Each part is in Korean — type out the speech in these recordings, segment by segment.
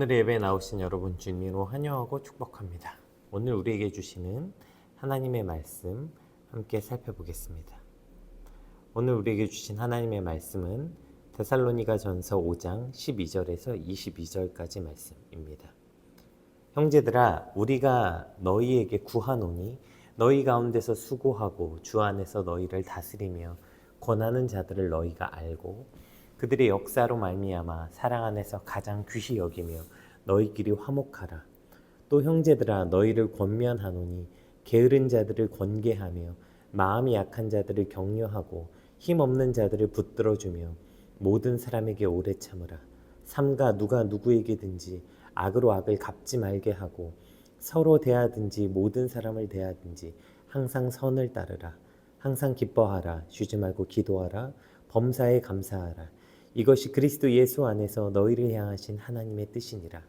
오늘의 예배에 나오신 여러분 주님으로 환영하고 축복합니다. 오늘 우리에게 주시는 하나님의 말씀 함께 살펴보겠습니다. 오늘 우리에게 주신 하나님의 말씀은 데살로니가 전서 5장 12절에서 22절까지 말씀입니다. 형제들아, 우리가 너희에게 구하노니 너희 가운데서 수고하고 주 안에서 너희를 다스리며 권하는 자들을 너희가 알고 그들의 역사로 말미암아 사랑 안에서 가장 귀히 여기며 너희끼리 화목하라. 또 형제들아, 너희를 권면하노니 게으른 자들을 권계하며 마음이 약한 자들을 격려하고 힘없는 자들을 붙들어주며 모든 사람에게 오래 참으라. 삼가 누가 누구에게든지 악으로 악을 갚지 말게 하고 서로 대하든지 모든 사람을 대하든지 항상 선을 따르라. 항상 기뻐하라. 쉬지 말고 기도하라. 범사에 감사하라. 이것이 그리스도 예수 안에서 너희를 향하신 하나님의 뜻이니라.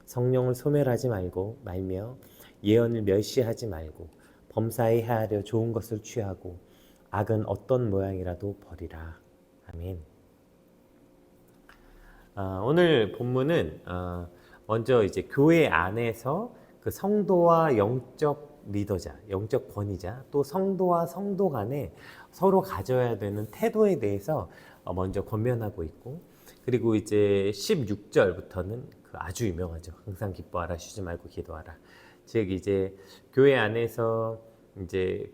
성령을 소멸하지 말며 예언을 멸시하지 말고 범사에 헤아려 좋은 것을 취하고 악은 어떤 모양이라도 버리라. 아멘. 오늘 본문은 먼저 이제 교회 안에서 그 성도와 영적 리더자, 영적 권위자, 또 성도와 성도 간에 서로 가져야 되는 태도에 대해서 먼저 권면하고 있고, 그리고 이제 16절부터는 그 아주 유명하죠. 항상 기뻐하라, 쉬지 말고 기도하라. 즉 이제 교회 안에서 이제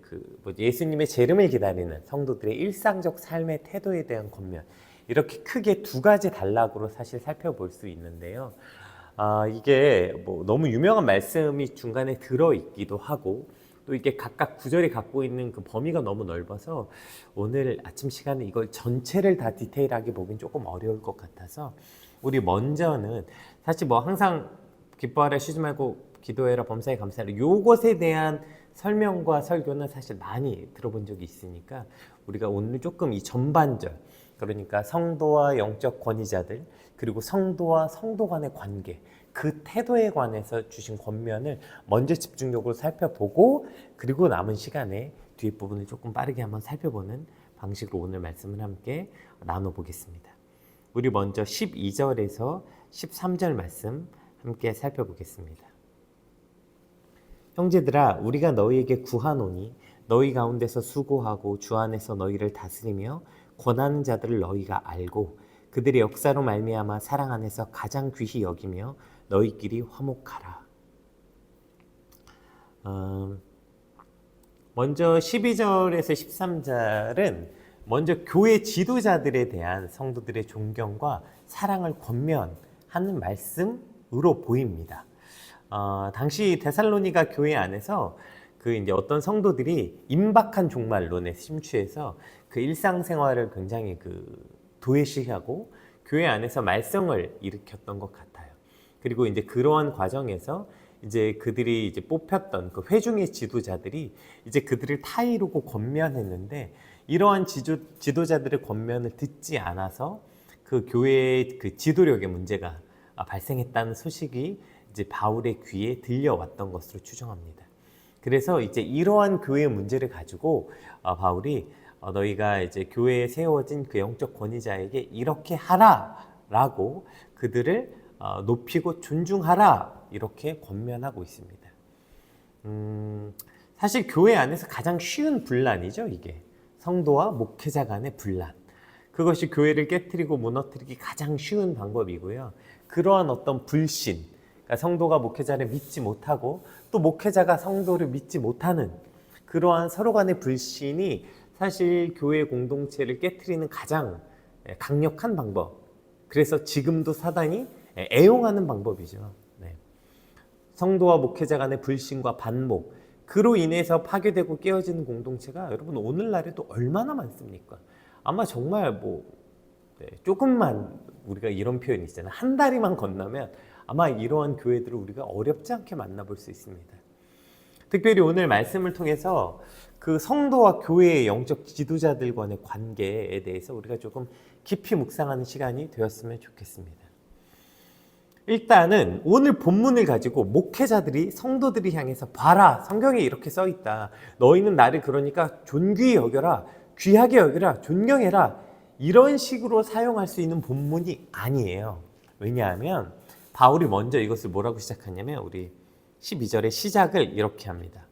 예수님의 재림을 기다리는 성도들의 일상적 삶의 태도에 대한 권면, 이렇게 크게 두 가지 단락으로 사실 살펴볼 수 있는데요. 이게 너무 유명한 말씀이 중간에 들어있기도 하고, 또 이게 각각 구절이 갖고 있는 그 범위가 너무 넓어서 오늘 아침 시간에 이걸 전체를 다 디테일하게 보긴 조금 어려울 것 같아서, 우리 먼저는 사실 항상 기뻐하라, 쉬지 말고 기도해라, 범사에 감사하라, 요것에 대한 설명과 설교는 사실 많이 들어본 적이 있으니까 우리가 오늘 조금 이 전반절, 그러니까 성도와 영적 권위자들, 그리고 성도와 성도 간의 관계, 그 태도에 관해서 주신 권면을 먼저 집중적으로 살펴보고, 그리고 남은 시간에 뒷부분을 조금 빠르게 한번 살펴보는 방식으로 오늘 말씀을 함께 나눠보겠습니다. 우리 먼저 12절에서 13절 말씀 함께 살펴보겠습니다. 형제들아, 우리가 너희에게 구하노니 너희 가운데서 수고하고 주 안에서 너희를 다스리며 권하는 자들을 너희가 알고 그들의 역사로 말미암아 사랑 안에서 가장 귀히 여기며 너희끼리 화목하라. 먼저 12절에서 13절은 먼저 교회 지도자들에 대한 성도들의 존경과 사랑을 권면하는 말씀으로 보입니다. 당시 데살로니가 교회 안에서 이제 어떤 성도들이 임박한 종말론에 심취해서 그 일상생활을 굉장히 도외시하고 교회 안에서 말썽을 일으켰던 것 같아요. 그리고 이제 그러한 과정에서 이제 그들이 이제 뽑혔던 그 회중의 지도자들이 이제 그들을 타이르고 권면했는데, 이러한 지도자들의 권면을 듣지 않아서 그 교회의 그 지도력의 문제가 발생했다는 소식이 이제 바울의 귀에 들려왔던 것으로 추정합니다. 그래서 이제 이러한 교회의 문제를 가지고 바울이 너희가 이제 교회에 세워진 그 영적 권위자에게 이렇게 하라라고 그들을 높이고 존중하라, 이렇게 권면하고 있습니다. 사실 교회 안에서 가장 쉬운 분란이죠, 이게. 성도와 목회자 간의 분란. 그것이 교회를 깨트리고 무너뜨리기 가장 쉬운 방법이고요. 그러한 어떤 불신, 그러니까 성도가 목회자를 믿지 못하고 또 목회자가 성도를 믿지 못하는 그러한 서로 간의 불신이 사실 교회 공동체를 깨트리는 가장 강력한 방법, 그래서 지금도 사단이 애용하는 방법이죠. 성도와 목회자 간의 불신과 반목, 그로 인해서 파괴되고 깨어지는 공동체가 여러분 오늘날에도 얼마나 많습니까? 아마 정말 조금만, 우리가 이런 표현이 있잖아요. 한 다리만 건너면 아마 이러한 교회들을 우리가 어렵지 않게 만나볼 수 있습니다. 특별히 오늘 말씀을 통해서 그 성도와 교회의 영적 지도자들 간의 관계에 대해서 우리가 조금 깊이 묵상하는 시간이 되었으면 좋겠습니다. 일단은 오늘 본문을 가지고 목회자들이 성도들이 향해서 봐라, 성경에 이렇게 써 있다. 너희는 나를 그러니까 존귀히 여겨라, 귀하게 여겨라, 존경해라, 이런 식으로 사용할 수 있는 본문이 아니에요. 왜냐하면 바울이 먼저 이것을 뭐라고 시작하냐면 우리 12절의 시작을 이렇게 합니다.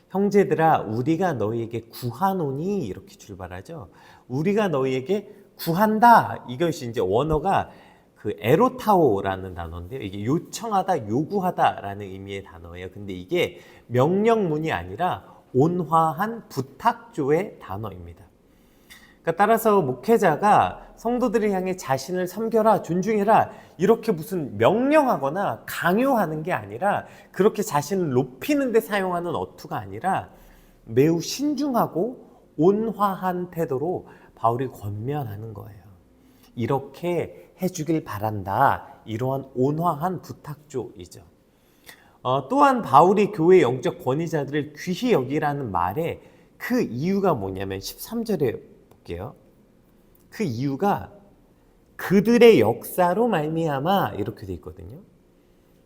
형제들아 우리가 너희에게 구하노니 이렇게 출발하죠. 우리가 너희에게 구한다. 이것이 이제 원어가 그 에로타오라는 단어인데요. 이게 요청하다, 요구하다라는 의미의 단어예요. 근데 이게 명령문이 아니라 온화한 부탁조의 단어입니다. 그러니까 따라서 목회자가 성도들을 향해 자신을 섬겨라, 존중해라 이렇게 무슨 명령하거나 강요하는 게 아니라 그렇게 자신을 높이는 데 사용하는 어투가 아니라 매우 신중하고 온화한 태도로 바울이 권면하는 거예요. 이렇게 해주길 바란다. 이러한 온화한 부탁조이죠. 또한 바울이 교회 영적 권위자들을 귀히 여기라는 말에 그 이유가 뭐냐면 13절에 볼게요. 그 이유가 그들의 역사로 말미암아 이렇게 돼 있거든요.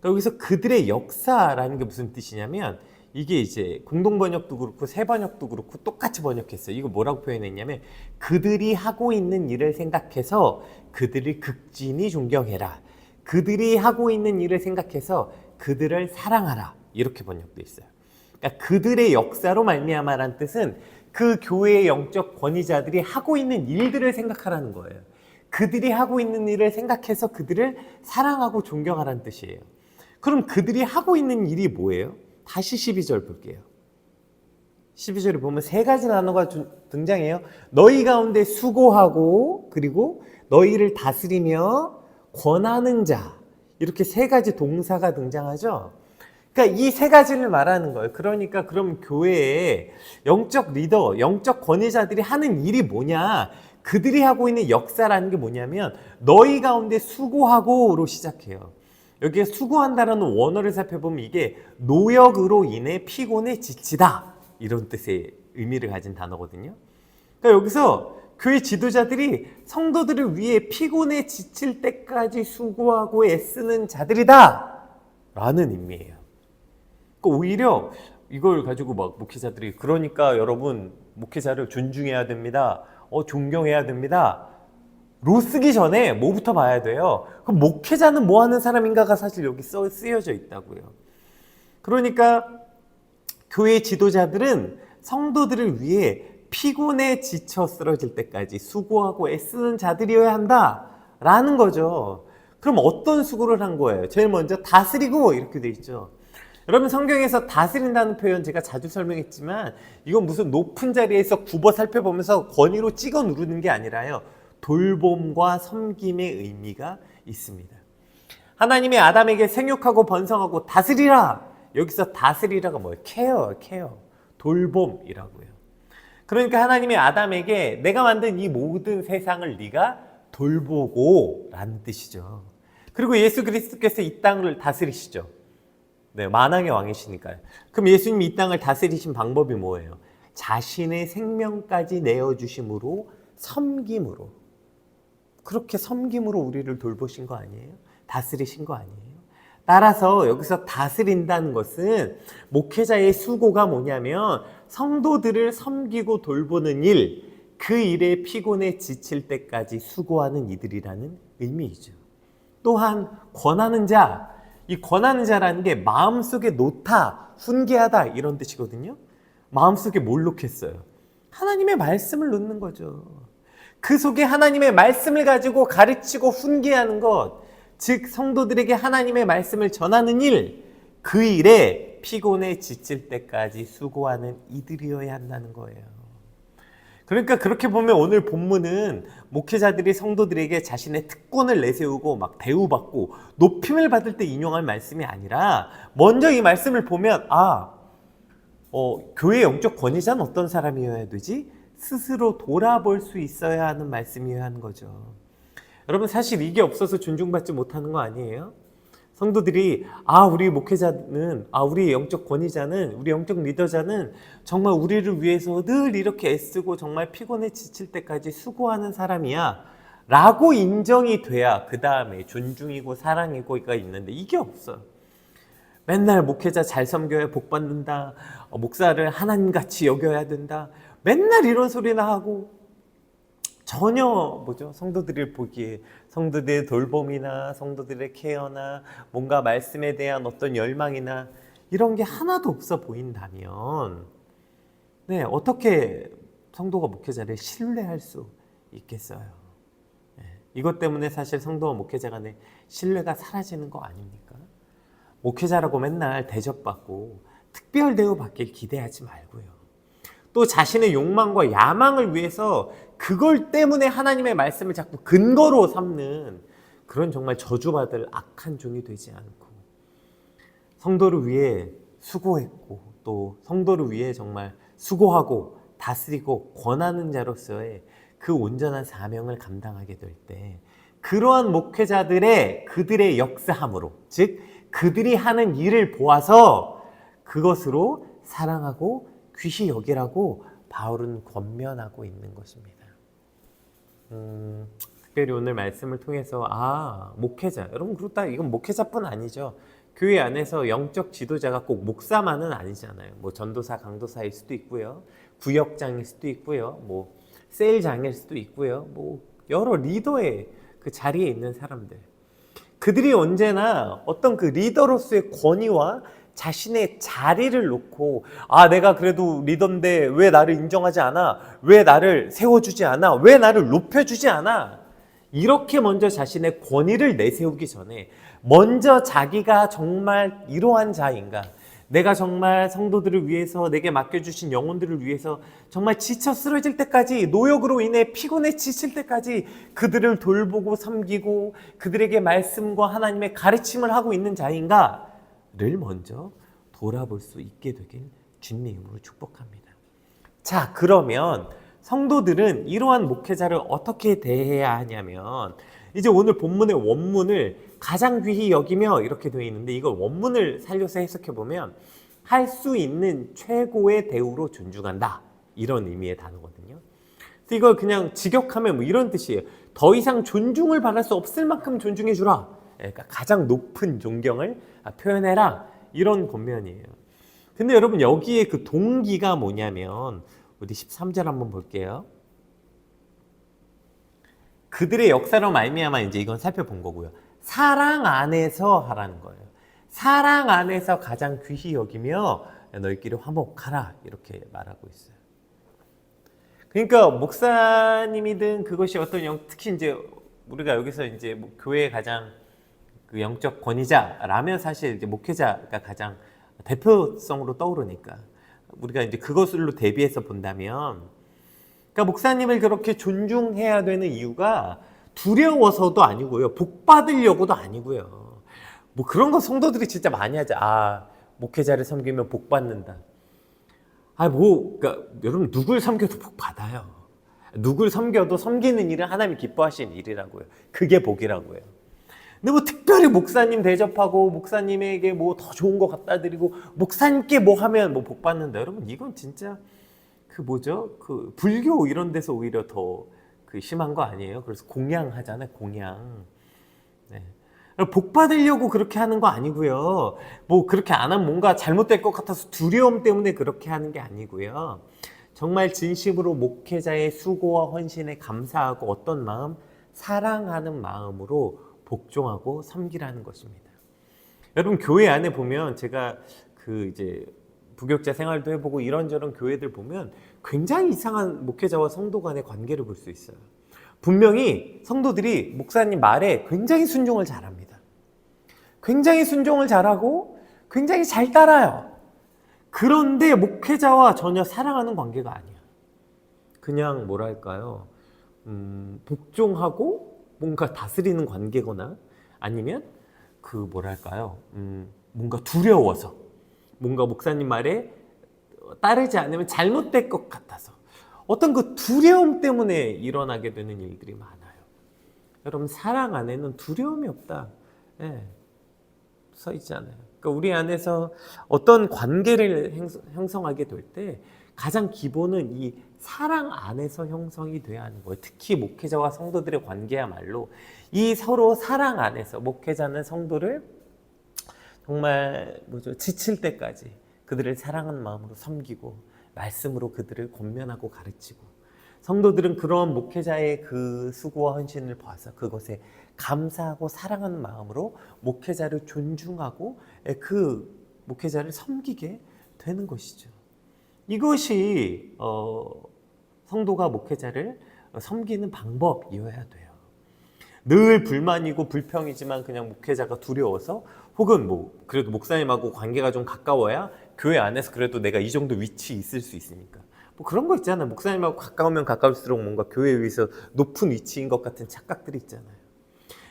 그러니까 여기서 그들의 역사라는 게 무슨 뜻이냐면 이게 이제 공동번역도 그렇고 새번역도 그렇고 똑같이 번역했어요. 이거 뭐라고 표현했냐면 그들이 하고 있는 일을 생각해서 그들을 극진히 존경해라. 그들이 하고 있는 일을 생각해서 그들을 사랑하라. 이렇게 번역돼 있어요. 그러니까 그들의 역사로 말미암아라는 뜻은 그 교회의 영적 권위자들이 하고 있는 일들을 생각하라는 거예요. 그들이 하고 있는 일을 생각해서 그들을 사랑하고 존경하라는 뜻이에요. 그럼 그들이 하고 있는 일이 뭐예요? 다시 12절 볼게요. 12절에 보면 세 가지 단어가 등장해요. 너희 가운데 수고하고 그리고 너희를 다스리며 권하는 자 이렇게 세 가지 동사가 등장하죠. 그러니까 이 세 가지를 말하는 거예요. 그러니까 그럼 교회에 영적 리더, 영적 권위자들이 하는 일이 뭐냐? 그들이 하고 있는 역사라는 게 뭐냐면 너희 가운데 수고하고로 시작해요. 여기에 수고한다라는 원어를 살펴보면 이게 노역으로 인해 피곤에 지치다 이런 뜻의 의미를 가진 단어거든요. 그러니까 여기서 교회 지도자들이 성도들을 위해 피곤에 지칠 때까지 수고하고 애쓰는 자들이다 라는 의미예요. 그러니까 오히려 이걸 가지고 막 목회자들이 그러니까 여러분 목회자를 존중해야 됩니다. 존경해야 됩니다. 로 쓰기 전에 뭐부터 봐야 돼요? 그럼 목회자는 뭐 하는 사람인가가 사실 여기 쓰여져 있다고요. 그러니까 교회 지도자들은 성도들을 위해 피곤에 지쳐 쓰러질 때까지 수고하고 애쓰는 자들이어야 한다라는 거죠. 그럼 어떤 수고를 한 거예요? 제일 먼저 다스리고 이렇게 돼 있죠. 여러분 성경에서 다스린다는 표현 제가 자주 설명했지만 이건 무슨 높은 자리에서 굽어 살펴보면서 권위로 찍어 누르는 게 아니라요. 돌봄과 섬김의 의미가 있습니다. 하나님이 아담에게 생육하고 번성하고 다스리라. 여기서 다스리라가 뭐예요? 케어. 돌봄이라고요. 그러니까 하나님이 아담에게 내가 만든 이 모든 세상을 네가 돌보고 라는 뜻이죠. 그리고 예수 그리스도께서 이 땅을 다스리시죠. 네, 만왕의 왕이시니까요. 그럼 예수님이 이 땅을 다스리신 방법이 뭐예요? 자신의 생명까지 내어주심으로 섬김으로. 그렇게 섬김으로 우리를 돌보신 거 아니에요? 다스리신 거 아니에요? 따라서 여기서 다스린다는 것은 목회자의 수고가 뭐냐면 성도들을 섬기고 돌보는 일, 그 일에 피곤에 지칠 때까지 수고하는 이들이라는 의미이죠. 또한 권하는 자, 이 권하는 자라는 게 마음속에 놓다, 훈계하다 이런 뜻이거든요. 마음속에 뭘 놓겠어요? 하나님의 말씀을 놓는 거죠. 그 속에 하나님의 말씀을 가지고 가르치고 훈계하는 것, 즉 성도들에게 하나님의 말씀을 전하는 일, 그 일에 피곤에 지칠 때까지 수고하는 이들이어야 한다는 거예요. 그러니까 그렇게 보면 오늘 본문은 목회자들이 성도들에게 자신의 특권을 내세우고 막 대우받고 높임을 받을 때 인용할 말씀이 아니라 먼저 이 말씀을 보면 교회 영적 권위자는 어떤 사람이어야 되지? 스스로 돌아볼 수 있어야 하는 말씀이어야 하는 거죠. 여러분 사실 이게 없어서 존중받지 못하는 거 아니에요? 성도들이 우리 목회자는 우리 영적 권위자는 우리 영적 리더자는 정말 우리를 위해서 늘 이렇게 애쓰고 정말 피곤에 지칠 때까지 수고하는 사람이야 라고 인정이 돼야 그 다음에 존중이고 사랑이고가 있는데 이게 없어요. 맨날 목회자 잘 섬겨야 복 받는다. 목사를 하나님같이 여겨야 된다. 맨날 이런 소리나 하고 전혀 성도들을 보기에 성도들의 돌봄이나 성도들의 케어나 뭔가 말씀에 대한 어떤 열망이나 이런 게 하나도 없어 보인다면 네, 어떻게 성도가 목회자를 신뢰할 수 있겠어요? 네, 이것 때문에 사실 성도와 목회자 간의 신뢰가 사라지는 거 아닙니까? 목회자라고 맨날 대접받고 특별 대우 받길 기대하지 말고요. 또 자신의 욕망과 야망을 위해서 그걸 때문에 하나님의 말씀을 자꾸 근거로 삼는 그런 정말 저주받을 악한 종이 되지 않고 성도를 위해 수고했고 또 성도를 위해 정말 수고하고 다스리고 권하는 자로서의 그 온전한 사명을 감당하게 될 때 그러한 목회자들의 그들의 역사함으로 즉 그들이 하는 일을 보아서 그것으로 사랑하고 귀히 여기라고 바울은 권면하고 있는 것입니다. 특별히 오늘 말씀을 통해서 목회자, 여러분 그렇다 이건 목회자뿐 아니죠. 교회 안에서 영적 지도자가 꼭 목사만은 아니잖아요. 뭐 전도사, 강도사일 수도 있고요. 구역장일 수도 있고요. 뭐 세일장일 수도 있고요. 뭐 여러 리더의 그 자리에 있는 사람들. 그들이 언제나 어떤 그 리더로서의 권위와 자신의 자리를 놓고 내가 그래도 리더인데 왜 나를 인정하지 않아? 왜 나를 세워주지 않아? 왜 나를 높여주지 않아? 이렇게 먼저 자신의 권위를 내세우기 전에 먼저 자기가 정말 이러한 자인가? 내가 정말 성도들을 위해서 내게 맡겨주신 영혼들을 위해서 정말 지쳐 쓰러질 때까지 노역으로 인해 피곤해 지칠 때까지 그들을 돌보고 섬기고 그들에게 말씀과 하나님의 가르침을 하고 있는 자인가를 먼저 돌아볼 수 있게 되길 주님의 이름으로 축복합니다. 자, 그러면 성도들은 이러한 목회자를 어떻게 대해야 하냐면 이제 오늘 본문의 원문을 가장 귀히 여기며 이렇게 되어 있는데 이걸 원문을 살려서 해석해 보면 할 수 있는 최고의 대우로 존중한다 이런 의미의 단어거든요. 그래서 이걸 그냥 직역하면 뭐 이런 뜻이에요. 더 이상 존중을 받을 수 없을 만큼 존중해 주라. 그러니까 가장 높은 존경을 표현해라 이런 권면이에요. 근데 여러분 여기에 그 동기가 뭐냐면 우리 13절 한번 볼게요. 그들의 역사로 말미암아 이제 이건 살펴본 거고요. 사랑 안에서 하라는 거예요. 사랑 안에서 가장 귀히 여기며 너희끼리 화목하라 이렇게 말하고 있어요. 그러니까 목사님이든 그것이 어떤 특히 이제 우리가 여기서 이제 뭐 교회의 가장 그 영적 권위자라면 사실 이제 목회자가 가장 대표성으로 떠오르니까 우리가 이제 그것으로 대비해서 본다면 그러니까 목사님을 그렇게 존중해야 되는 이유가 두려워서도 아니고요. 복 받으려고도 아니고요. 뭐 그런 거 성도들이 진짜 많이 하죠. 목회자를 섬기면 복 받는다. 그러니까 여러분 누굴 섬겨도 복 받아요. 누굴 섬겨도 섬기는 일은 하나님이 기뻐하시는 일이라고요. 그게 복이라고요. 근데 뭐 특별히 목사님 대접하고 목사님에게 뭐 더 좋은 거 갖다 드리고 목사님께 뭐 하면 뭐 복 받는다. 여러분 이건 진짜 그 불교 이런 데서 오히려 더 그 심한 거 아니에요? 그래서 공양하잖아요, 공양. 네. 복 받으려고 그렇게 하는 거 아니고요. 뭐 그렇게 안 하면 뭔가 잘못될 것 같아서 두려움 때문에 그렇게 하는 게 아니고요. 정말 진심으로 목회자의 수고와 헌신에 감사하고 어떤 마음? 사랑하는 마음으로 복종하고 섬기라는 것입니다. 여러분 교회 안에 보면 제가 이제 부교육자 생활도 해보고 이런저런 교회들 보면 굉장히 이상한 목회자와 성도 간의 관계를 볼 수 있어요. 분명히 성도들이 목사님 말에 굉장히 순종을 잘합니다. 굉장히 순종을 잘하고 굉장히 잘 따라요. 그런데 목회자와 전혀 사랑하는 관계가 아니야. 그냥 뭐랄까요? 복종하고 뭔가 다스리는 관계거나 아니면 뭔가 두려워서 뭔가 목사님 말에 따르지 않으면 잘못될 것 같아서 어떤 그 두려움 때문에 일어나게 되는 일들이 많아요. 여러분 사랑 안에는 두려움이 없다. 써 있잖아요. 그러니까 우리 안에서 어떤 관계를 형성하게 될 때 가장 기본은 이 사랑 안에서 형성이 돼야 하는 거예요. 특히 목회자와 성도들의 관계야말로 이 서로 사랑 안에서 목회자는 성도를 정말 지칠 때까지 그들을 사랑하는 마음으로 섬기고 말씀으로 그들을 권면하고 가르치고 성도들은 그런 목회자의 그 수고와 헌신을 봐서 그것에 감사하고 사랑하는 마음으로 목회자를 존중하고 그 목회자를 섬기게 되는 것이죠. 이것이 성도가 목회자를 섬기는 방법이어야 돼요. 늘 불만이고 불평이지만 그냥 목회자가 두려워서, 혹은 뭐 그래도 목사님하고 관계가 좀 가까워야 교회 안에서 그래도 내가 이 정도 위치에 있을 수 있으니까, 뭐 그런 거 있잖아요. 목사님하고 가까우면 가까울수록 뭔가 교회 위에서 높은 위치인 것 같은 착각들이 있잖아요.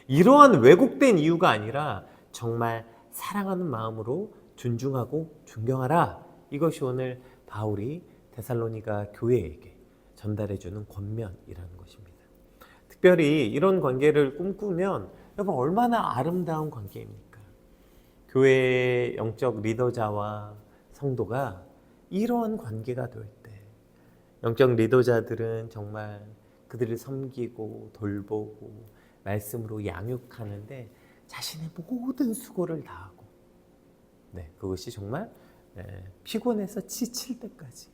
이러한 왜곡된 이유가 아니라 정말 사랑하는 마음으로 존중하고 존경하라. 이것이 오늘 바울이 데살로니가 교회에게 전달해주는 권면이라는 것입니다. 특별히 이런 관계를 꿈꾸면 여러분 얼마나 아름다운 관계입니까? 교회의 영적 리더자와 성도가 이러한 관계가 될 때, 영적 리더자들은 정말 그들을 섬기고 돌보고 말씀으로 양육하는데 자신의 모든 수고를 다하고, 그것이 정말 피곤해서 지칠 때까지,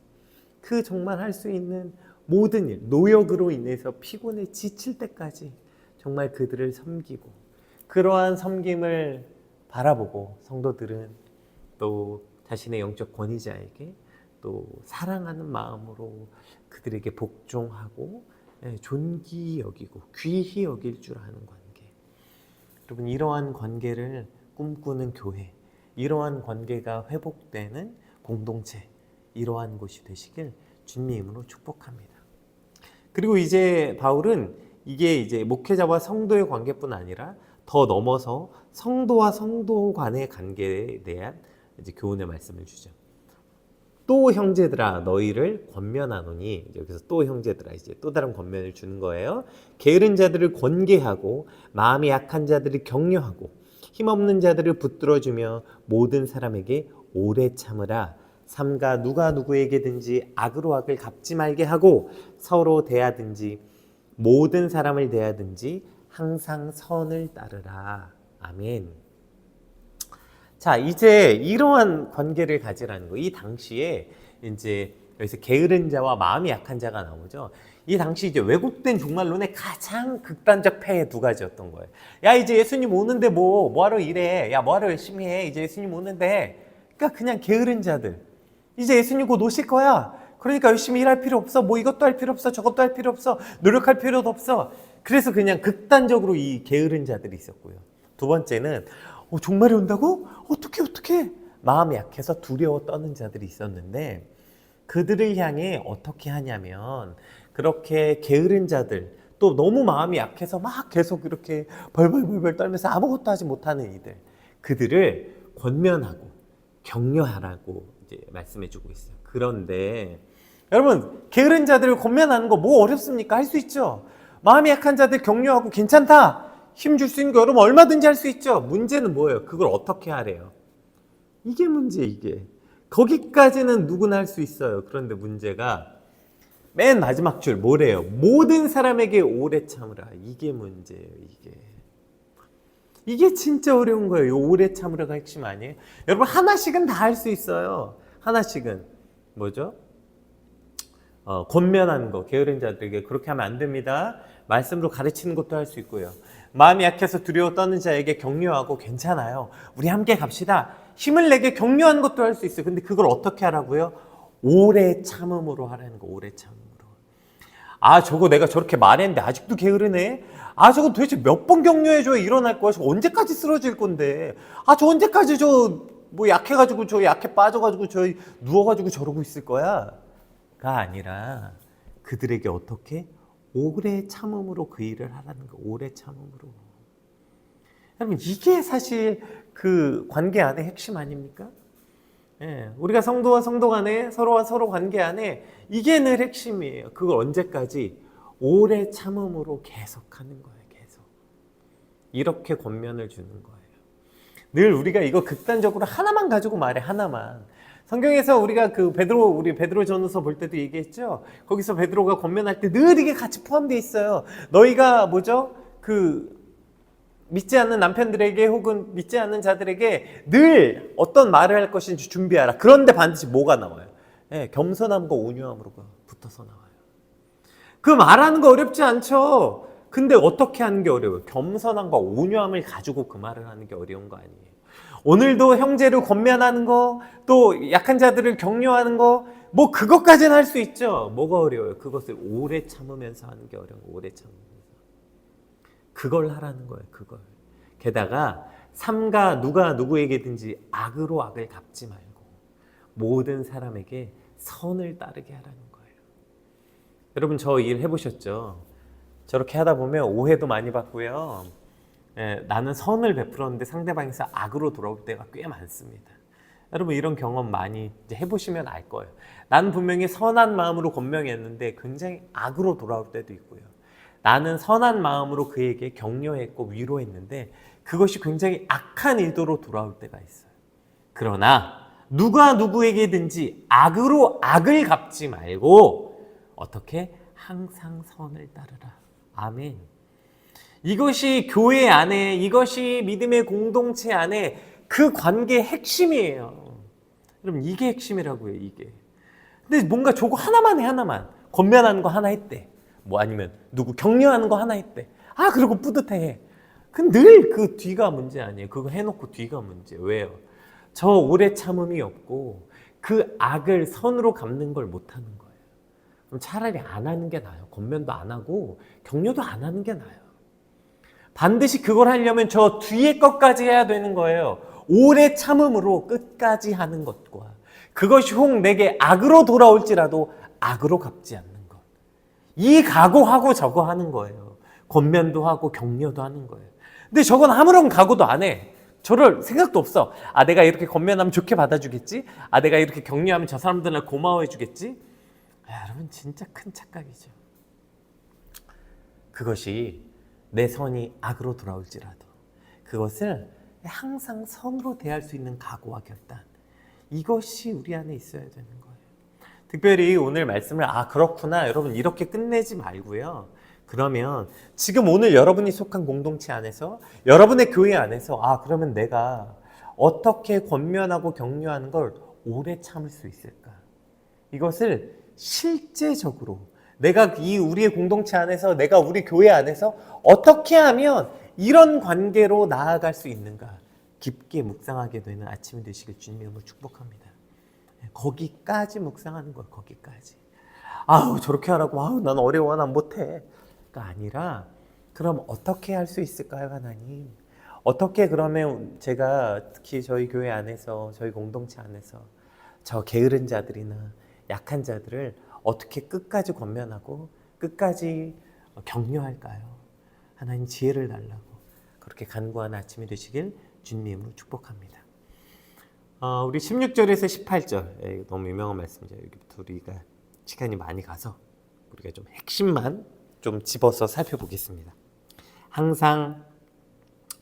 그 정말 할 수 있는 모든 일, 노역으로 인해서 피곤해 지칠 때까지 정말 그들을 섬기고, 그러한 섬김을 바라보고 성도들은 또 자신의 영적 권위자에게 또 사랑하는 마음으로 그들에게 복종하고 존귀히 여기고 귀히 여길 줄 아는 관계. 여러분, 이러한 관계를 꿈꾸는 교회, 이러한 관계가 회복되는 공동체, 이러한 곳이 되시길 주님의 이름으로 축복합니다. 그리고 이제 바울은 이게 이제 목회자와 성도의 관계뿐 아니라 더 넘어서 성도와 성도 간의 관계에 대한 이제 교훈의 말씀을 주죠. 또 형제들아 너희를 권면하노니, 여기서 또 형제들아 이제 또 다른 권면을 주는 거예요. 게으른 자들을 권계하고 마음이 약한 자들을 격려하고 힘없는 자들을 붙들어주며 모든 사람에게 오래 참으라. 삼가 누가 누구에게든지 악으로 악을 갚지 말게 하고 서로 대하든지 모든 사람을 대하든지 항상 선을 따르라. 아멘. 자, 이제 이러한 관계를 가지라는 거. 이 당시에 이제 여기서 게으른 자와 마음이 약한 자가 나오죠. 이 당시 이제 왜곡된 종말론의 가장 극단적 폐해 두 가지였던 거예요. 야, 이제 예수님 오는데 뭐하러 이래? 야, 뭐하러 열심히 해? 이제 예수님 오는데. 그러니까 그냥 게으른 자들. 이제 예수님 곧 오실 거야. 그러니까 열심히 일할 필요 없어. 뭐 이것도 할 필요 없어. 저것도 할 필요 없어. 노력할 필요도 없어. 그래서 그냥 극단적으로 이 게으른 자들이 있었고요. 두 번째는 종말이 온다고? 어떻게? 마음이 약해서 두려워 떠는 자들이 있었는데, 그들을 향해 어떻게 하냐면 그렇게 게으른 자들, 또 너무 마음이 약해서 막 계속 이렇게 벌벌벌 떨면서 아무것도 하지 못하는 이들, 그들을 권면하고 격려하라고 이제 말씀해주고 있어요. 그런데 여러분, 게으른 자들을 권면하는 거 뭐 어렵습니까? 할 수 있죠. 마음이 약한 자들 격려하고 괜찮다, 힘 줄 수 있는 거 여러분 얼마든지 할 수 있죠. 문제는 뭐예요? 그걸 어떻게 하래요? 이게 문제. 이게 거기까지는 누구나 할 수 있어요. 그런데 문제가 맨 마지막 줄 뭐래요? 모든 사람에게 오래 참으라. 이게 문제예요. 이게 진짜 어려운 거예요. 이 오래 참으라가 핵심 아니에요? 여러분, 하나씩은 다 할 수 있어요. 하나씩은 뭐죠? 권면하는 거, 게으른 자들에게 그렇게 하면 안 됩니다. 말씀으로 가르치는 것도 할 수 있고요. 마음이 약해서 두려워 떠는 자에게 격려하고 괜찮아요, 우리 함께 갑시다, 힘을 내게 격려하는 것도 할 수 있어요. 근데 그걸 어떻게 하라고요? 오래 참음으로 하라는 거. 오래 참음으로. 아, 저거 내가 저렇게 말했는데 아직도 게으르네. 아, 저거 도대체 몇 번 격려해줘야 일어날 거야? 저 언제까지 쓰러질 건데? 아, 저 언제까지 뭐 약해가지고 저 약해 빠져가지고 저 누워가지고 저러고 있을 거야? 가 아니라 그들에게 어떻게? 오래 참음으로 그 일을 하라는 거. 오래 참음으로. 여러분, 이게 사실 그 관계 안의 핵심 아닙니까? 예, 우리가 성도와 성도 간에, 서로와 서로 관계 안에 이게 늘 핵심이에요. 그걸 언제까지? 오래 참음으로 계속하는 거예요. 계속. 이렇게 권면을 주는 거예요. 늘 우리가 이거 극단적으로 하나만 가지고 말해. 하나만. 성경에서 우리가 우리 베드로 전후서 볼 때도 얘기했죠. 거기서 베드로가 권면할 때 늘 이게 같이 포함되어 있어요. 너희가 믿지 않는 남편들에게 혹은 믿지 않는 자들에게 늘 어떤 말을 할 것인지 준비하라. 그런데 반드시 뭐가 나와요? 겸손함과 온유함으로 붙어서 나와요. 그 말하는 거 어렵지 않죠? 근데 어떻게 하는 게 어려워요? 겸손함과 온유함을 가지고 그 말을 하는 게 어려운 거 아니에요. 오늘도 형제를 권면하는 거, 또 약한 자들을 격려하는 거, 뭐 그것까지는 할 수 있죠. 뭐가 어려워요? 그것을 오래 참으면서 하는 게 어려운 거예요. 오래 참으면서. 그걸 하라는 거예요. 그걸. 게다가 삼가 누가 누구에게든지 악으로 악을 갚지 말고 모든 사람에게 선을 따르게 하라는 거예요. 여러분 저 일 해보셨죠? 저렇게 하다 보면 오해도 많이 받고요. 나는 선을 베풀었는데 상대방에서 악으로 돌아올 때가 꽤 많습니다. 여러분 이런 경험 많이 이제 해보시면 알 거예요. 나는 분명히 선한 마음으로 권명했는데 굉장히 악으로 돌아올 때도 있고요. 나는 선한 마음으로 그에게 격려했고 위로했는데 그것이 굉장히 악한 의도로 돌아올 때가 있어요. 그러나 누가 누구에게든지 악으로 악을 갚지 말고 어떻게? 항상 선을 따르라. 아멘. 이것이 교회 안에, 이것이 믿음의 공동체 안에 그 관계의 핵심이에요. 여러분 이게 핵심이라고요. 이게. 근데 뭔가 저거 하나만 해. 하나만. 권면하는 거 하나 했대. 뭐 아니면 누구 격려하는 거 하나 했대. 아 그리고 뿌듯해. 늘 그 뒤가 문제 아니에요. 그거 해놓고 뒤가 문제. 왜요? 저 오래 참음이 없고 그 악을 선으로 갚는 걸 못하는 거예요. 그럼 차라리 안 하는 게 나아요. 권면도 안 하고 격려도 안 하는 게 나아요. 반드시 그걸 하려면 저 뒤에 것까지 해야 되는 거예요. 오래 참음으로 끝까지 하는 것과 그것이 혹 내게 악으로 돌아올지라도 악으로 갚지 않는 것. 이 각오하고 저거 하는 거예요. 권면도 하고 격려도 하는 거예요. 근데 저건 아무런 각오도 안 해. 저럴 생각도 없어. 아 내가 이렇게 권면하면 좋게 받아주겠지? 아 내가 이렇게 격려하면 저 사람들을 고마워해 주겠지? 여러분 진짜 큰 착각이죠. 그것이 내 선이 악으로 돌아올지라도 그것을 항상 선으로 대할 수 있는 각오와 결단, 이것이 우리 안에 있어야 되는 거예요. 특별히 오늘 말씀을 그렇구나 여러분 이렇게 끝내지 말고요. 그러면 지금 오늘 여러분이 속한 공동체 안에서 여러분의 교회 안에서 그러면 내가 어떻게 권면하고 격려하는 걸 오래 참을 수 있을까? 이것을 실제적으로 내가 이 우리의 공동체 안에서 내가 우리 교회 안에서 어떻게 하면 이런 관계로 나아갈 수 있는가 깊게 묵상하게 되는 아침이 되시길 주님의 이름으로 축복합니다. 거기까지 묵상하는 거예요. 거기까지. 저렇게 하라고 난 어려워 난 못해 가 아니라 그럼 어떻게 할 수 있을까요 하나님? 어떻게 그러면 제가 특히 저희 교회 안에서 저희 공동체 안에서 저 게으른 자들이나 약한 자들을 어떻게 끝까지 권면하고 끝까지 격려할까요? 하나님 지혜를 달라고 그렇게 간구하는 아침이 되시길 주님의 이름으로 축복합니다. 우리 16절에서 18절 너무 유명한 말씀이죠. 여기부터 우리가 시간이 많이 가서 우리가 좀 핵심만 좀 집어서 살펴보겠습니다. 항상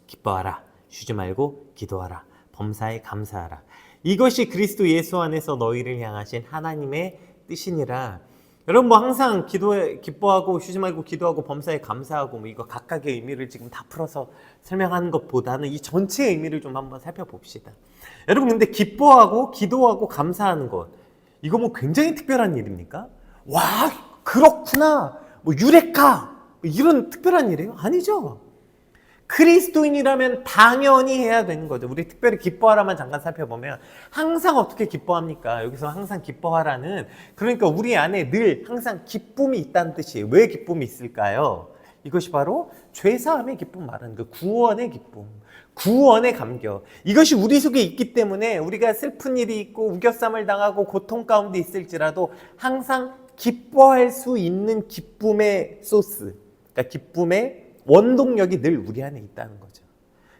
기뻐하라. 쉬지 말고 기도하라. 범사에 감사하라. 이것이 그리스도 예수 안에서 너희를 향하신 하나님의 뜻이니라. 여러분 항상 기뻐하고 쉬지 말고 기도하고 범사에 감사하고 이거 각각의 의미를 지금 다 풀어서 설명하는 것보다는 이 전체의 의미를 좀 한번 살펴봅시다. 여러분 근데 기뻐하고 기도하고 감사하는 것 이거 굉장히 특별한 일입니까? 와 그렇구나 유레카 이런 특별한 일이에요? 아니죠. 그리스도인이라면 당연히 해야 되는 거죠. 우리 특별히 기뻐하라만 잠깐 살펴보면 항상 어떻게 기뻐합니까? 여기서 항상 기뻐하라는 그러니까 우리 안에 늘 항상 기쁨이 있다는 뜻이에요. 왜 기쁨이 있을까요? 이것이 바로 죄사함의 기쁨 말하는 그 구원의 기쁨, 구원의 감격. 이것이 우리 속에 있기 때문에 우리가 슬픈 일이 있고 우겨쌈을 당하고 고통 가운데 있을지라도 항상 기뻐할 수 있는 기쁨의 소스, 그러니까 기쁨의 원동력이 늘 우리 안에 있다는 거죠.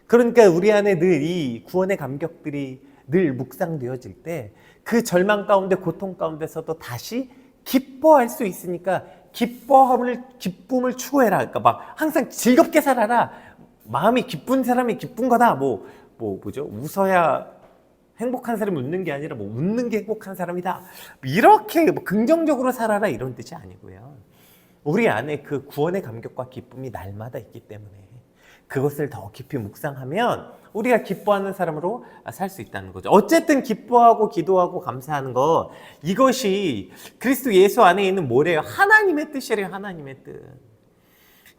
그러니까 우리 안에 늘 이 구원의 감격들이 늘 묵상되어질 때 그 절망 가운데 고통 가운데서도 다시 기뻐할 수 있으니까 기쁨을 추구해라. 그러니까 막 항상 즐겁게 살아라. 마음이 기쁜 사람이 기쁜 거다. 뭐죠? 웃어야 행복한 사람이 웃는 게 아니라 웃는 게 행복한 사람이다. 이렇게 긍정적으로 살아라 이런 뜻이 아니고요. 우리 안에 그 구원의 감격과 기쁨이 날마다 있기 때문에 그것을 더 깊이 묵상하면 우리가 기뻐하는 사람으로 살 수 있다는 거죠. 어쨌든 기뻐하고 기도하고 감사하는 거, 이것이 그리스도 예수 안에 있는 뭐래요? 하나님의 뜻이래요. 하나님의 뜻.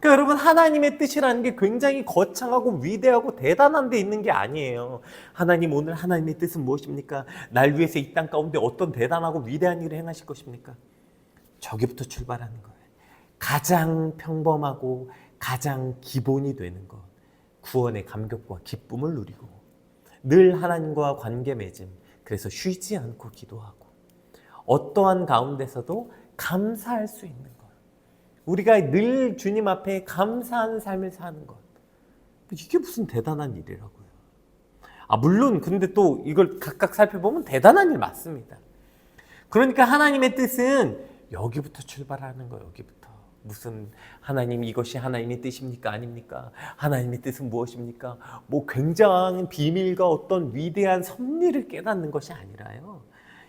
그러니까 여러분, 하나님의 뜻이라는 게 굉장히 거창하고 위대하고 대단한 데 있는 게 아니에요. 하나님, 오늘 하나님의 뜻은 무엇입니까? 날 위해서 이 땅 가운데 어떤 대단하고 위대한 일을 행하실 것입니까? 저기부터 출발하는 거예요. 가장 평범하고 가장 기본이 되는 것, 구원의 감격과 기쁨을 누리고 늘 하나님과 관계 맺음, 그래서 쉬지 않고 기도하고 어떠한 가운데서도 감사할 수 있는 것, 우리가 늘 주님 앞에 감사하는 삶을 사는 것, 이게 무슨 대단한 일이라고요. 물론 근데 또 이걸 각각 살펴보면 대단한 일 맞습니다. 그러니까 하나님의 뜻은 여기부터 출발하는 거예요. 여기부터. 무슨 하나님, 이것이 하나님의 뜻입니까? 아닙니까? 하나님의 뜻은 무엇입니까? 뭐 굉장한 비밀과 어떤 위대한 섭리를 깨닫는 것이 아니라요,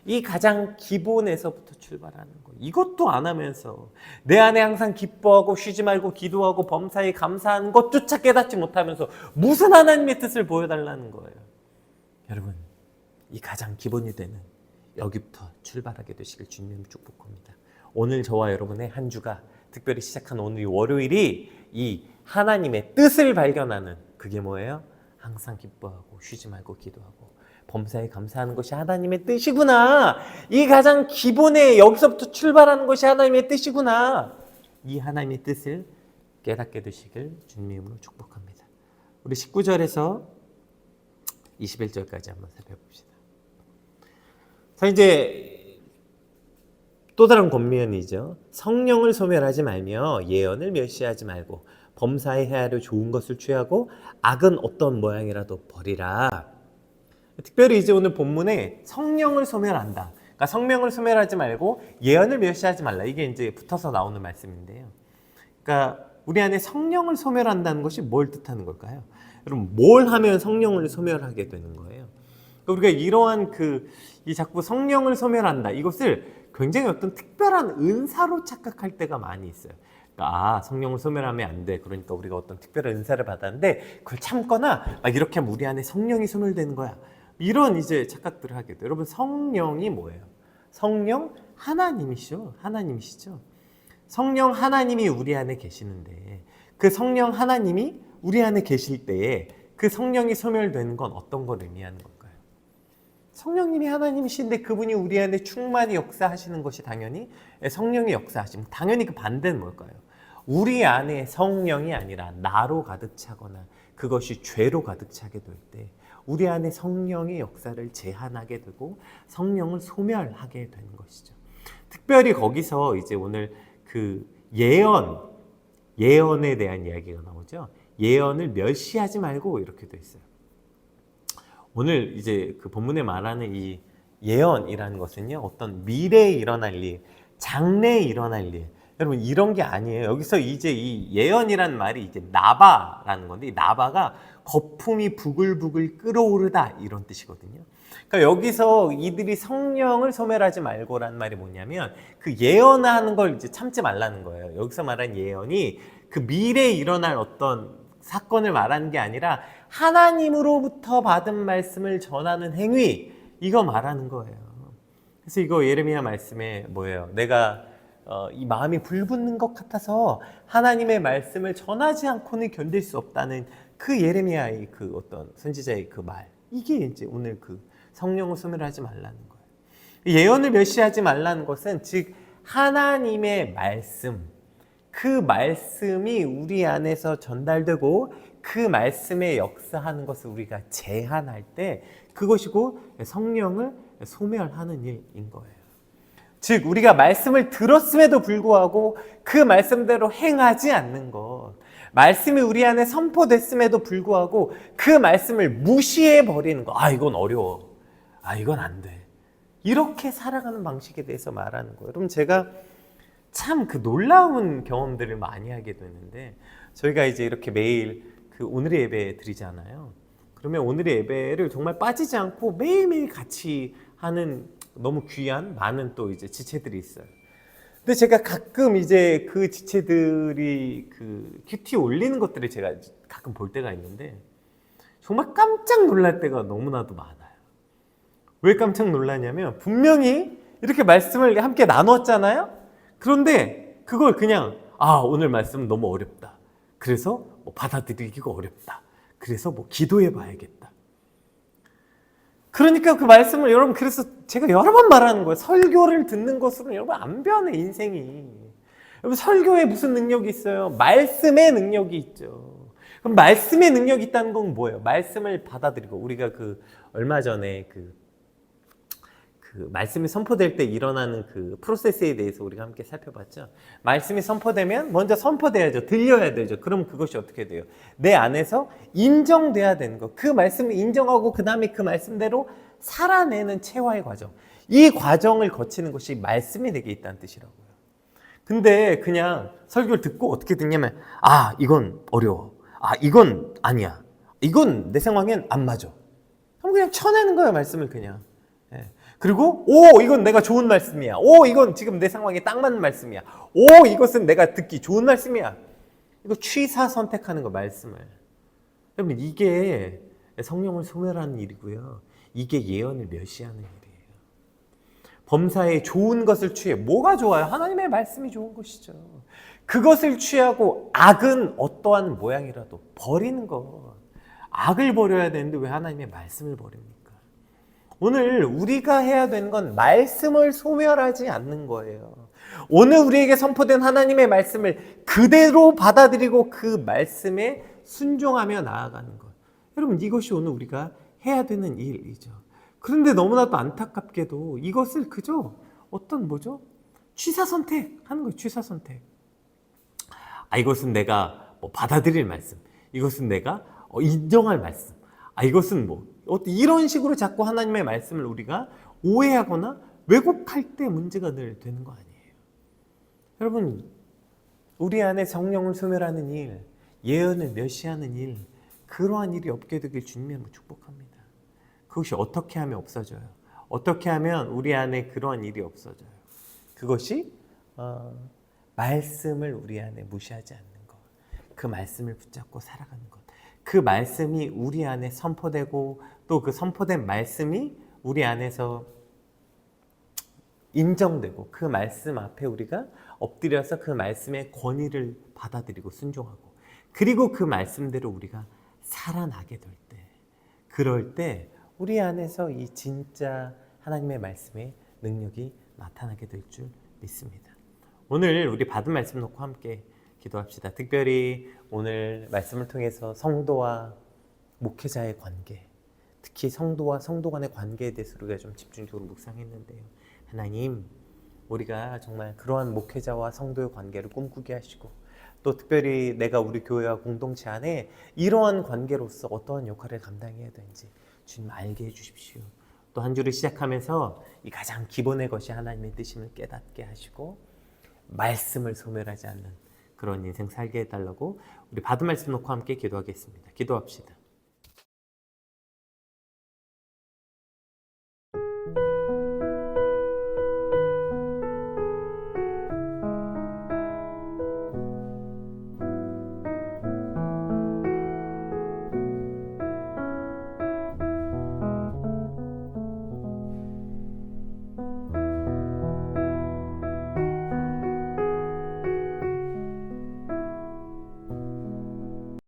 이 가장 기본에서부터 출발하는 거, 이것도 안 하면서 내 안에 항상 기뻐하고 쉬지 말고 기도하고 범사에 감사하는 것조차 깨닫지 못하면서 무슨 하나님의 뜻을 보여달라는 거예요. 여러분, 이 가장 기본이 되는 여기부터 출발하게 되시길 주님을 축복합니다. 오늘 저와 여러분의 한 주가, 특별히 시작한 오늘 이 월요일이 이 하나님의 뜻을 발견하는, 그게 뭐예요? 항상 기뻐하고 쉬지 말고 기도하고 범사에 감사하는 것이 하나님의 뜻이구나, 이 가장 기본에 여기서부터 출발하는 것이 하나님의 뜻이구나, 이 하나님의 뜻을 깨닫게 되시길 주님의 이름으로 축복합니다. 우리 19절에서 21절까지 한번 살펴봅시다. 자, 이제 또 다른 권면이죠. 성령을 소멸하지 말며 예언을 멸시하지 말고 범사에 헤아려 좋은 것을 취하고 악은 어떤 모양이라도 버리라. 특별히 이제 오늘 본문에 성령을 소멸한다, 그러니까 성령을 소멸하지 말고 예언을 멸시하지 말라, 이게 이제 붙어서 나오는 말씀인데요. 그러니까 우리 안에 성령을 소멸한다는 것이 뭘 뜻하는 걸까요? 여러분, 뭘 하면 성령을 소멸하게 되는 거예요? 우리가 이러한 이 자꾸 성령을 소멸한다, 이것을 굉장히 어떤 특별한 은사로 착각할 때가 많이 있어요. 그러니까 성령을 소멸하면 안 돼, 그러니까 우리가 어떤 특별한 은사를 받았는데 그걸 참거나 막 이렇게 하면 우리 안에 성령이 소멸되는 거야, 이런 이제 착각들을 하게 돼요. 여러분, 성령이 뭐예요? 성령 하나님이시죠. 하나님이시죠. 성령 하나님이 우리 안에 계시는데, 그 성령 하나님이 우리 안에 계실 때에 그 성령이 소멸되는 건 어떤 걸 의미하는 걸까요? 성령님이 하나님이신데 그분이 우리 안에 충만히 역사하시는 것이 당연히 성령의 역사하심. 당연히 그 반대는 뭘까요? 우리 안에 성령이 아니라 나로 가득 차거나 그것이 죄로 가득 차게 될 때 우리 안에 성령의 역사를 제한하게 되고 성령을 소멸하게 되는 것이죠. 특별히 거기서 이제 오늘 그 예언에 대한 이야기가 나오죠. 예언을 멸시하지 말고 이렇게 돼 있어요. 오늘 이제 그 본문에 말하는 이 예언이라는 것은요, 어떤 미래에 일어날 일, 장래에 일어날 일, 여러분 이런 게 아니에요. 여기서 이제 이 예언이라는 말이 이제 나바라는 건데, 이 나바가 거품이 부글부글 끓어오르다, 이런 뜻이거든요. 그러니까 여기서 이들이 성령을 소멸하지 말고라는 말이 뭐냐면, 그 예언하는 걸 이제 참지 말라는 거예요. 여기서 말한 예언이 그 미래에 일어날 어떤 사건을 말하는 게 아니라 하나님으로부터 받은 말씀을 전하는 행위, 이거 말하는 거예요. 그래서 이거 예레미야 말씀에 뭐예요? 내가 이 마음이 불붙는 것 같아서 하나님의 말씀을 전하지 않고는 견딜 수 없다는 그 예레미야의 그 어떤 선지자의 그 말, 이게 이제 오늘 그 성령을 소멸하지 말라는 거예요. 예언을 멸시하지 말라는 것은 즉 하나님의 말씀, 그 말씀이 우리 안에서 전달되고 그 말씀에 역사하는 것을 우리가 제한할 때 그것이고 성령을 소멸하는 일인 거예요. 즉 우리가 말씀을 들었음에도 불구하고 그 말씀대로 행하지 않는 것, 말씀이 우리 안에 선포됐음에도 불구하고 그 말씀을 무시해 버리는 것, 이건 어려워, 이건 안 돼, 이렇게 살아가는 방식에 대해서 말하는 거예요. 여러분, 제가 참 그 놀라운 경험들을 많이 하게 되는데, 저희가 이제 이렇게 매일 그 오늘의 예배 드리잖아요. 그러면 오늘의 예배를 정말 빠지지 않고 매일매일 같이 하는 너무 귀한 많은 또 이제 지체들이 있어요. 근데 제가 가끔 이제 그 지체들이 그 큐티 올리는 것들을 제가 가끔 볼 때가 있는데 정말 깜짝 놀랄 때가 너무나도 많아요. 왜 깜짝 놀라냐면 분명히 이렇게 말씀을 함께 나눴잖아요. 그런데 그걸 그냥 오늘 말씀은 너무 어렵다. 그래서 뭐 받아들이기가 어렵다. 그래서 뭐 기도해 봐야겠다. 그러니까 그 말씀을 여러분, 그래서 제가 여러 번 말하는 거예요. 설교를 듣는 것으로는 여러분 안 변해, 인생이. 여러분, 설교에 무슨 능력이 있어요? 말씀의 능력이 있죠. 그럼 말씀의 능력이 있다는 건 뭐예요? 말씀을 받아들이고, 우리가 얼마 전에 그 말씀이 선포될 때 일어나는 그 프로세스에 대해서 우리가 함께 살펴봤죠. 말씀이 선포되면 먼저 선포돼야죠. 들려야 되죠. 그럼 그것이 어떻게 돼요? 내 안에서 인정돼야 되는 거. 그 말씀을 인정하고 그 다음에 그 말씀대로 살아내는 체화의 과정. 이 과정을 거치는 것이 말씀이 내게 있다는 뜻이라고요. 근데 그냥 설교를 듣고 어떻게 듣냐면 이건 어려워. 이건 아니야. 이건 내 상황엔 안 맞아. 그럼 그냥 쳐내는 거예요. 말씀을 그냥. 그리고 이건 내가 좋은 말씀이야. 이건 지금 내 상황에 딱 맞는 말씀이야. 이것은 내가 듣기 좋은 말씀이야. 이거 취사 선택하는 거, 말씀을. 여러분, 이게 성령을 소멸하는 일이고요. 이게 예언을 멸시하는 일이에요. 범사에 좋은 것을 취해. 뭐가 좋아요? 하나님의 말씀이 좋은 것이죠. 그것을 취하고 악은 어떠한 모양이라도 버리는 것. 악을 버려야 되는데 왜 하나님의 말씀을 버립니까? 오늘 우리가 해야 되는 건 말씀을 소멸하지 않는 거예요. 오늘 우리에게 선포된 하나님의 말씀을 그대로 받아들이고 그 말씀에 순종하며 나아가는 것. 여러분, 이것이 오늘 우리가 해야 되는 일이죠. 그런데 너무나도 안타깝게도 이것을 그저 취사선택하는 거예요. 취사선택. 이것은 내가 받아들일 말씀. 이것은 내가 인정할 말씀. 이것은 이런 식으로 자꾸 하나님의 말씀을 우리가 오해하거나 왜곡할 때 문제가 늘 되는 거 아니에요. 여러분, 우리 안에 성령을 소멸하는 일, 예언을 멸시하는 일, 그러한 일이 없게 되길 주님이 축복합니다. 그것이 어떻게 하면 없어져요? 어떻게 하면 우리 안에 그러한 일이 없어져요? 그것이 말씀을 우리 안에 무시하지 않는 것, 그 말씀을 붙잡고 살아가는 것, 그 말씀이 우리 안에 선포되고 또 그 선포된 말씀이 우리 안에서 인정되고 그 말씀 앞에 우리가 엎드려서 그 말씀의 권위를 받아들이고 순종하고, 그리고 그 말씀대로 우리가 살아나게 될 때, 그럴 때 우리 안에서 이 진짜 하나님의 말씀의 능력이 나타나게 될 줄 믿습니다. 오늘 우리 받은 말씀 놓고 함께 기도합시다. 특별히 오늘 말씀을 통해서 성도와 목회자의 관계, 특히 성도와 성도 간의 관계에 대해서 우리가 좀 집중적으로 묵상했는데요. 하나님, 우리가 정말 그러한 목회자와 성도의 관계를 꿈꾸게 하시고, 또 특별히 내가 우리 교회와 공동체 안에 이러한 관계로서 어떠한 역할을 감당해야 되는지 주님 알게 해주십시오. 또 한 주를 시작하면서 이 가장 기본의 것이 하나님의 뜻임을 깨닫게 하시고 말씀을 소멸하지 않는 그런 인생 살게 해달라고 우리 받은 말씀 놓고 함께 기도하겠습니다. 기도합시다.